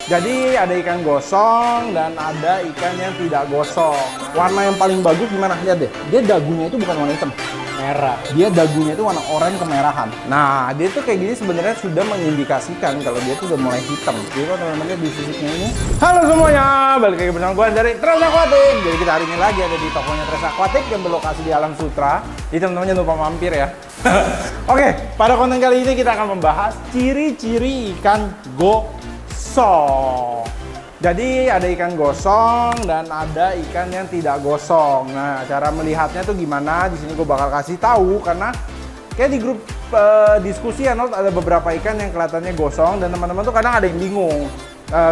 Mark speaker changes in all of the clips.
Speaker 1: Jadi ada ikan gosong dan ada ikan yang tidak gosong. Warna yang paling bagus gimana? Lihat deh, dia dagunya itu bukan warna hitam, merah. Dia dagunya itu warna oranye kemerahan. Nah, dia tuh kayak gini sebenarnya sudah mengindikasikan kalau dia tuh udah mulai hitam. Jadi kalau teman-teman lihat di sisiknya ini. Halo semuanya, balik lagi bersama gue dari Tres Aquatic. Jadi kita hari ini lagi ada di tokonya Tres Aquatic yang berlokasi di Alam Sutra. Jadi teman-teman jangan lupa mampir ya. Oke, pada konten kali ini kita akan membahas ciri-ciri ikan gosong. Jadi ada ikan gosong dan ada ikan yang tidak gosong. Nah, cara melihatnya tuh gimana? Di sini gue bakal kasih tahu karena kayak di grup diskusi ya, ada beberapa ikan yang kelihatannya gosong dan teman-teman tuh kadang ada yang bingung.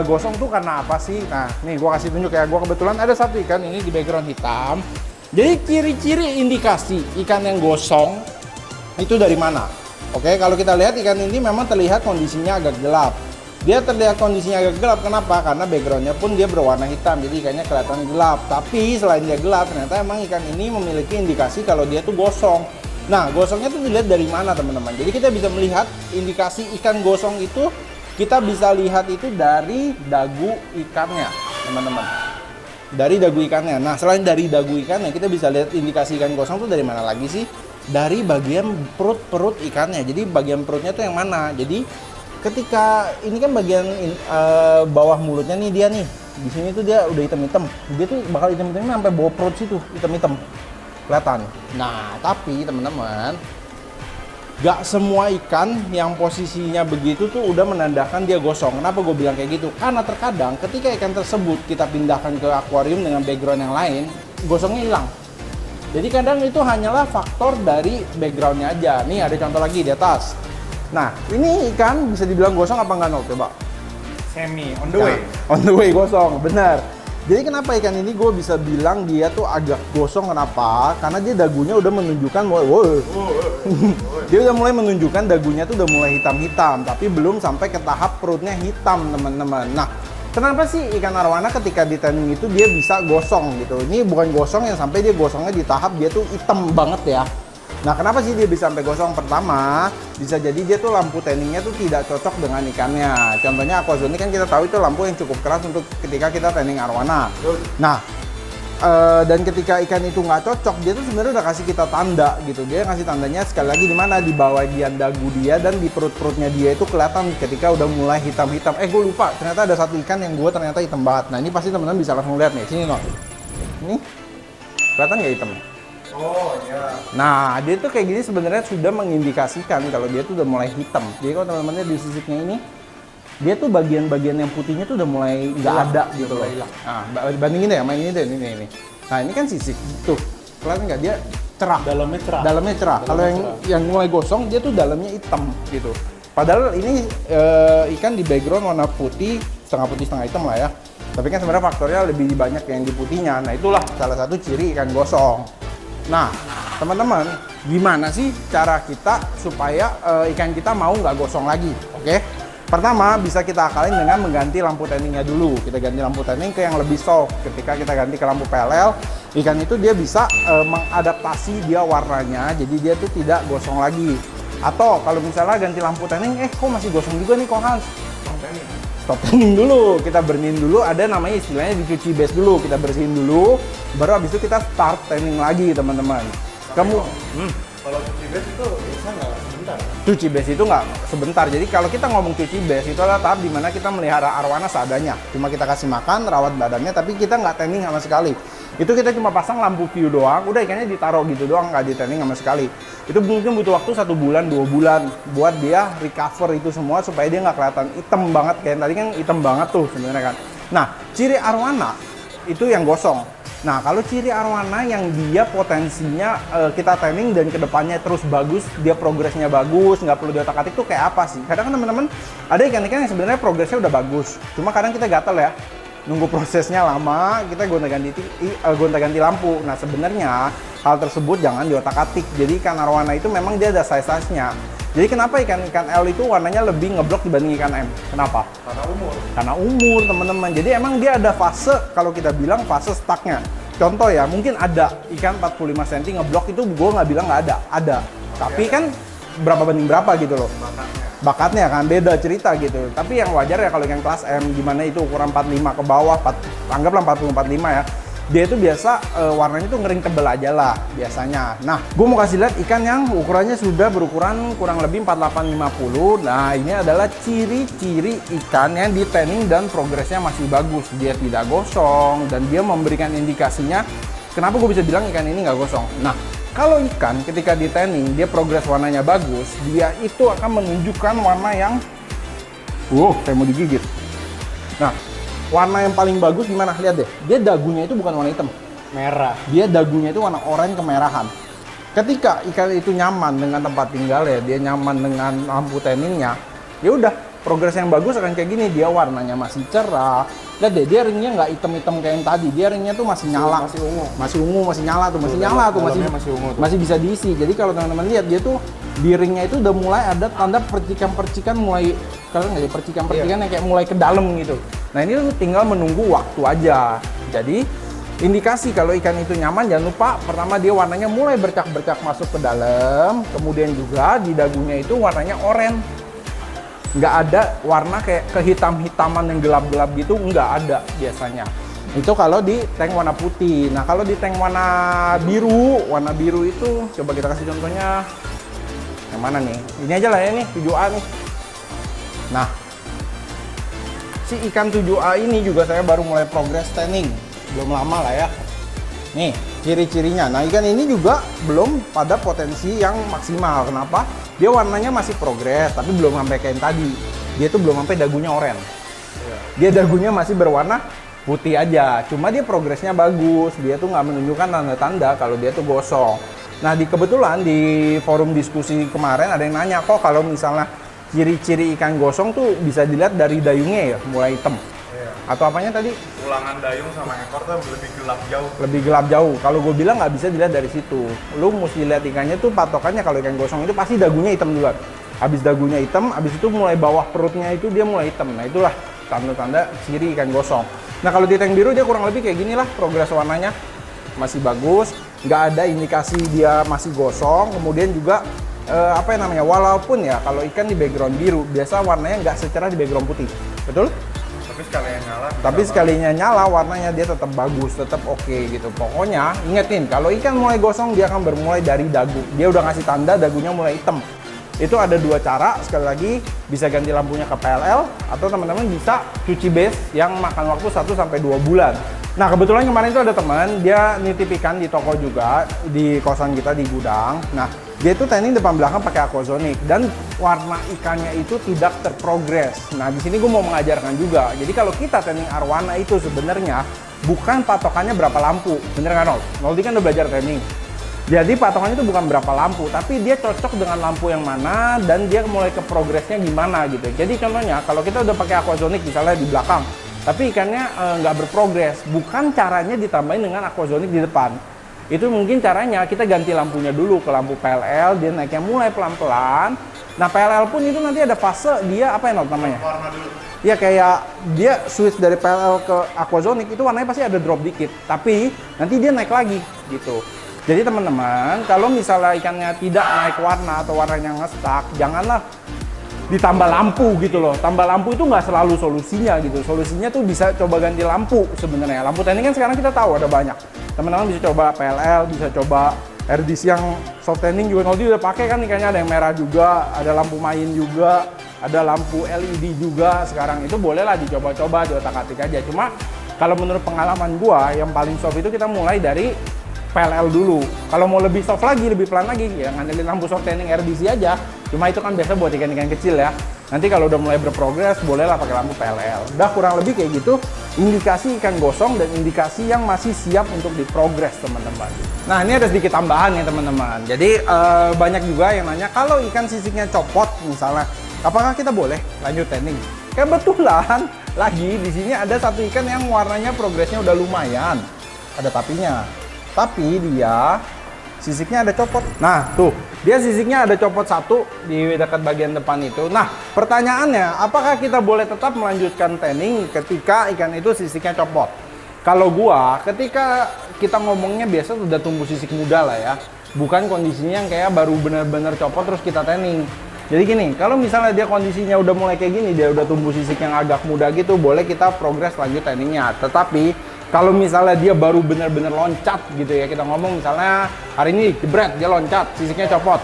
Speaker 1: Gosong tuh karena apa sih? Nah, nih gue kasih tunjuk ya. Gue kebetulan ada satu ikan ini di background hitam. Jadi ciri-ciri indikasi ikan yang gosong itu dari mana? Oke, kalau kita lihat ikan ini memang terlihat kondisinya agak gelap. Dia terlihat kondisinya agak gelap, kenapa? Karena backgroundnya pun dia berwarna hitam, jadi ikannya kelihatan gelap. Tapi selain dia gelap, ternyata emang ikan ini memiliki indikasi kalau dia tuh gosong. Nah, gosongnya tuh dilihat dari mana teman-teman? Jadi kita bisa melihat indikasi ikan gosong itu, kita bisa lihat itu dari dagu ikannya, teman-teman. Dari dagu ikannya. Nah, selain dari dagu ikannya, kita bisa lihat indikasi ikan gosong tuh dari mana lagi sih? Dari bagian perut ikannya. Jadi bagian perutnya tuh yang mana? Jadi ketika ini kan bagian bawah mulutnya nih dia nih. Di sini tuh dia udah hitam-hitam. Dia tuh bakal hitam-hitam sampai bawah perut situ, hitam-hitam. Kelihatan. Nah, tapi teman-teman, gak semua ikan yang posisinya begitu tuh udah menandakan dia gosong. Kenapa gue bilang kayak gitu? Karena terkadang ketika ikan tersebut kita pindahkan ke akuarium dengan background yang lain, gosongnya hilang. Jadi kadang itu hanyalah faktor dari backgroundnya aja. Nih ada contoh lagi di atas. Nah, ini ikan bisa dibilang gosong apa enggak, Nok? Coba.
Speaker 2: Semi, on the way.
Speaker 1: Nah, on the way gosong, benar. Jadi kenapa ikan ini gue bisa bilang dia tuh agak gosong, kenapa? Karena dia dagunya udah menunjukkan dia udah mulai menunjukkan dagunya tuh udah mulai hitam-hitam, tapi belum sampai ke tahap perutnya hitam, teman-teman. Nah, kenapa sih ikan arwana ketika di tanning itu dia bisa gosong gitu? Ini bukan gosong yang sampai dia gosongnya di tahap dia tuh hitam banget ya. Nah, kenapa sih dia bisa sampai gosong? Pertama, bisa jadi dia tuh lampu tanningnya tuh tidak cocok dengan ikannya. Contohnya aquazone kan kita tahu itu lampu yang cukup keras untuk ketika kita tanning arwana. Nah, dan ketika ikan itu nggak cocok, dia tuh sebenarnya udah kasih kita tanda gitu. Dia ngasih tandanya sekali lagi di mana? Di bawah bagian dagu dia dan di perut-perutnya dia itu kelihatan ketika udah mulai hitam-hitam. Gue lupa, ternyata ada satu ikan yang gue ternyata hitam banget. Nah, ini pasti teman-teman bisa langsung lihat nih. Sini, Nok. Ini kelihatan nggak hitam?
Speaker 2: Oh iya.
Speaker 1: Nah, dia tuh kayak gini sebenarnya sudah mengindikasikan kalau dia tuh udah mulai hitam. Jadi kalau teman-teman lihat di sisiknya ini, dia tuh bagian-bagian yang putihnya tuh udah mulai nggak ada gitu loh. Nah, bandingin deh sama ini deh, ini. Nah, ini kan sisik tuh, kelihatan nggak dia cerah? Dalamnya cerah. Dalamnya cerah. Kalau yang mulai gosong, dia tuh dalamnya hitam gitu. Padahal ini ikan di background warna putih setengah hitam lah ya. Tapi kan sebenarnya faktornya lebih banyak yang di putihnya. Nah, itulah salah satu ciri ikan gosong. Nah, teman-teman, gimana sih cara kita supaya ikan kita mau nggak gosong lagi? Oke, pertama bisa kita akalin dengan mengganti lampu tanningnya dulu. Kita ganti lampu tanning ke yang lebih soft. Ketika kita ganti ke lampu PLL, ikan itu dia bisa mengadaptasi dia warnanya, jadi dia tuh tidak gosong lagi. Atau kalau misalnya ganti lampu tanning, kok masih gosong juga nih, kok Hans? Stop tanning dulu, kita bersihin dulu, ada namanya istilahnya dicuci base dulu, kita bersihin dulu, baru habis itu kita start tanning lagi teman-teman.
Speaker 2: Kalau cuci base itu bisa nggak sebentar?
Speaker 1: Cuci base itu nggak sebentar, jadi kalau kita ngomong cuci base itu adalah tahap dimana kita melihara arwana seadanya. Cuma kita kasih makan, rawat badannya, tapi kita nggak tanning sama sekali. Itu kita cuma pasang lampu view doang, udah ikannya ditaruh gitu doang, nggak di tanning sama sekali. Itu mungkin butuh waktu 1 bulan, 2 bulan buat dia recover itu semua supaya dia nggak kelihatan hitam banget kayak tadi kan hitam banget tuh sebenarnya kan. Nah, ciri arwana itu yang gosong. Nah, kalau ciri arwana yang dia potensinya kita tanning dan kedepannya terus bagus, dia progresnya bagus, nggak perlu diotak-atik tuh kayak apa sih? Kadang kan teman-teman ada ikan-ikan yang sebenarnya progresnya udah bagus, cuma kadang kita gatel ya. Nunggu prosesnya lama, kita gonta-ganti lampu. Nah, sebenarnya hal tersebut jangan diotak-atik. Jadi ikan arwana itu memang dia ada size-nya. Jadi kenapa ikan L itu warnanya lebih ngeblok dibanding ikan M? Kenapa? Karena umur, teman-teman. Jadi emang dia ada fase, kalau kita bilang fase stucknya. Contoh ya, mungkin ada ikan 45 cm ngeblok itu gue nggak bilang nggak ada. Ada. Tapi kan berapa banding berapa gitu loh. bakatnya kan beda cerita gitu. Tapi yang wajar ya kalau ikan kelas M gimana itu ukuran 45 ke bawah, anggaplah 40-45 ya. Dia itu biasa warnanya tuh ngering tebel aja lah biasanya. Nah, gue mau kasih lihat ikan yang ukurannya sudah berukuran kurang lebih 48-50. Nah, ini adalah ciri-ciri ikan yang di tanning dan progresnya masih bagus. Dia tidak gosong dan dia memberikan indikasinya. Kenapa gue bisa bilang ikan ini nggak gosong? Nah, kalau ikan ketika di tanning dia progres warnanya bagus, dia itu akan menunjukkan warna yang kayak mau digigit. Nah, warna yang paling bagus gimana? Lihat deh, dia dagunya itu bukan warna hitam,
Speaker 2: Merah.
Speaker 1: dia dagunya itu warna oranye kemerahan. Ketika ikan itu nyaman dengan tempat tinggalnya, dia nyaman dengan lampu tanningnya, ya udah progres yang bagus akan kayak gini. Dia warnanya masih cerah. Lihat deh, dia ringnya nggak hitam-hitam kayak yang tadi. Dia ringnya tuh masih nyala,
Speaker 2: masih ungu.
Speaker 1: masih ungu, masih nyala tuh, masih nyala tuh,
Speaker 2: masih ungu tuh.
Speaker 1: masih bisa diisi. Jadi kalau teman-teman lihat, dia tuh di ringnya itu udah mulai ada tanda percikan-percikan mulai, kalian nggak sih percikan-percikan yang kayak mulai ke dalam gitu. Nah ini tuh tinggal menunggu waktu aja. Jadi indikasi kalau ikan itu nyaman, jangan lupa pertama dia warnanya mulai bercak-bercak masuk ke dalam, kemudian juga di dagunya itu warnanya oranye. Nggak ada warna kayak kehitam-hitaman yang gelap-gelap gitu, nggak ada biasanya. Itu kalau di tank warna putih. Nah kalau di tank warna biru itu coba kita kasih contohnya yang mana nih? Ini aja lah ya nih, 7A nih. Nah si ikan 7A ini juga saya baru mulai progress tanning, belum lama lah ya. Nih ciri-cirinya. Nah ikan ini juga belum pada potensi yang maksimal. Kenapa? Dia warnanya masih progres, tapi belum sampai kayak yang tadi. Dia tuh belum sampai dagunya oranye. Dia dagunya masih berwarna putih aja. Cuma dia progresnya bagus. Dia tuh nggak menunjukkan tanda-tanda kalau dia tuh gosong. Nah kebetulan di forum diskusi kemarin ada yang nanya, kok kalau misalnya ciri-ciri ikan gosong tuh bisa dilihat dari dayungnya ya, mulai hitam. Atau apanya tadi?
Speaker 2: Ulangan dayung sama ekor tuh lebih gelap jauh.
Speaker 1: Lebih gelap jauh. Kalau gue bilang nggak bisa dilihat dari situ. Lu mesti lihat ikannya tuh patokannya kalau ikan gosong itu pasti dagunya hitam duluan. Habis dagunya hitam, habis itu mulai bawah perutnya itu dia mulai hitam. Nah itulah tanda-tanda ciri ikan gosong. Nah kalau di tank biru dia kurang lebih kayak gini lah progres warnanya. Masih bagus, nggak ada indikasi dia masih gosong. Kemudian juga walaupun ya kalau ikan di background biru, biasa warnanya nggak secerah di background putih. Betul? Tapi sekalinya nyala warnanya dia tetap bagus, tetap oke gitu. Pokoknya ingetin kalau ikan mulai gosong dia akan bermulai dari dagu. Dia udah ngasih tanda dagunya mulai hitam. Itu ada dua cara, sekali lagi bisa ganti lampunya ke PLL atau teman-teman bisa cuci base yang makan waktu 1-2 bulan. Nah kebetulan kemarin itu ada teman, dia nitip ikan di toko juga, di kosan kita di gudang. Nah dia itu tanning depan belakang pakai aquasonic dan warna ikannya itu tidak terprogres. Nah di sini gue mau mengajarkan juga. Jadi kalau kita tanning arwana itu sebenarnya bukan patokannya berapa lampu, bener nggak Nol? Noldi kan udah belajar tanning. Jadi patokannya itu bukan berapa lampu, tapi dia cocok dengan lampu yang mana dan dia mulai ke progresnya gimana gitu. Jadi contohnya kalau kita udah pakai aquasonic misalnya di belakang, tapi ikannya nggak berprogres, bukan caranya ditambahin dengan aquasonic di depan. Itu mungkin caranya kita ganti lampunya dulu ke lampu PLL, dia naiknya mulai pelan-pelan. Nah PLL pun itu nanti ada fase dia apa ya namanya?
Speaker 2: Warna dulu.
Speaker 1: Ya kayak dia switch dari PLL ke aquasonic itu warnanya pasti ada drop dikit, tapi nanti dia naik lagi gitu. Jadi teman-teman kalau misalnya ikannya tidak naik warna atau warnanya nge-stuck, janganlah ditambah lampu gitu loh. Tambah lampu itu nggak selalu solusinya gitu. Solusinya tuh bisa coba ganti lampu sebenarnya. Lampu tanning kan sekarang kita tahu ada banyak. Teman-teman bisa coba PLL, bisa coba RDC yang soft tanning juga. Noldi udah pakai kan ikannya, ada yang merah juga, ada lampu main juga, ada lampu LED juga. Sekarang itu bolehlah dicoba-coba, diotak-atik aja. Cuma kalau menurut pengalaman gua yang paling soft itu kita mulai dari PLL dulu. Kalau mau lebih soft lagi, lebih pelan lagi, ya ngandelin lampu soft tanning RDC aja. Cuma itu kan biasa buat ikan-ikan kecil ya. Nanti kalau udah mulai berprogres, bolehlah pakai lampu PLL. Udah kurang lebih kayak gitu, indikasi ikan gosong dan indikasi yang masih siap untuk diprogres teman-teman. Nah ini ada sedikit tambahan ya teman-teman. Jadi banyak juga yang nanya, kalau ikan sisiknya copot misalnya, apakah kita boleh lanjut tanning? Kebetulan lagi di sini ada satu ikan yang warnanya progresnya udah lumayan. Ada tapinya. Tapi dia sisiknya ada copot. Nah tuh, dia sisiknya ada copot satu di dekat bagian depan itu. Nah pertanyaannya, apakah kita boleh tetap melanjutkan tanning ketika ikan itu sisiknya copot? Kalau gua, ketika kita ngomongnya biasa udah tumbuh sisik muda lah ya, bukan kondisinya yang kayak baru bener-bener copot terus kita tanning. Jadi gini, kalau misalnya dia kondisinya udah mulai kayak gini, dia udah tumbuh sisik yang agak muda gitu, boleh kita progres lanjut trainingnya. Tetapi kalau misalnya dia baru bener-bener loncat gitu ya, kita ngomong misalnya hari ini jebret dia loncat, sisiknya copot,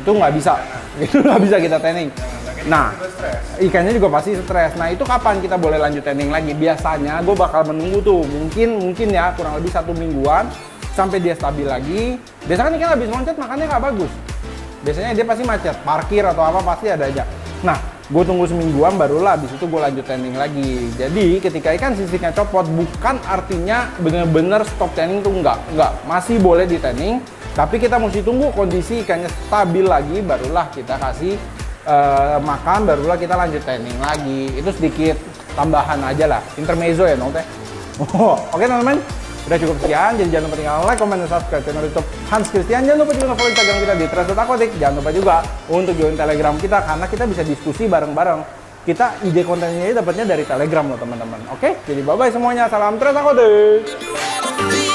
Speaker 1: itu nggak bisa, itu nggak bisa kita training. Nah, ikannya juga pasti stres. Nah, itu kapan kita boleh lanjut training lagi? Biasanya gue bakal menunggu tuh, mungkin ya kurang lebih 1 mingguan sampai dia stabil lagi. Biasanya kan ikan habis loncat makannya nggak bagus. Biasanya dia pasti macet, parkir atau apa pasti ada aja. Nah, gue tunggu semingguan barulah habis itu gue lanjut training lagi. Jadi ketika ikan sisiknya copot bukan artinya bener-bener stop training tuh enggak. Masih boleh di training, tapi kita mesti tunggu kondisi ikannya stabil lagi barulah kita kasih makan, barulah kita lanjut training lagi. Itu sedikit tambahan aja lah, intermezzo ya Nolte. Oke teman-teman, udah cukup sekian. Jadi jangan lupa tinggal like, comment, dan subscribe channel YouTube Hans Christian. Jangan lupa juga follow Instagram kita di @tres.aquatic. Jangan lupa juga untuk join Telegram kita karena kita bisa diskusi bareng-bareng. Kita ide kontennya ini dapatnya dari Telegram loh teman-teman. Oke, jadi bye bye semuanya. Salam Tres Aquatic.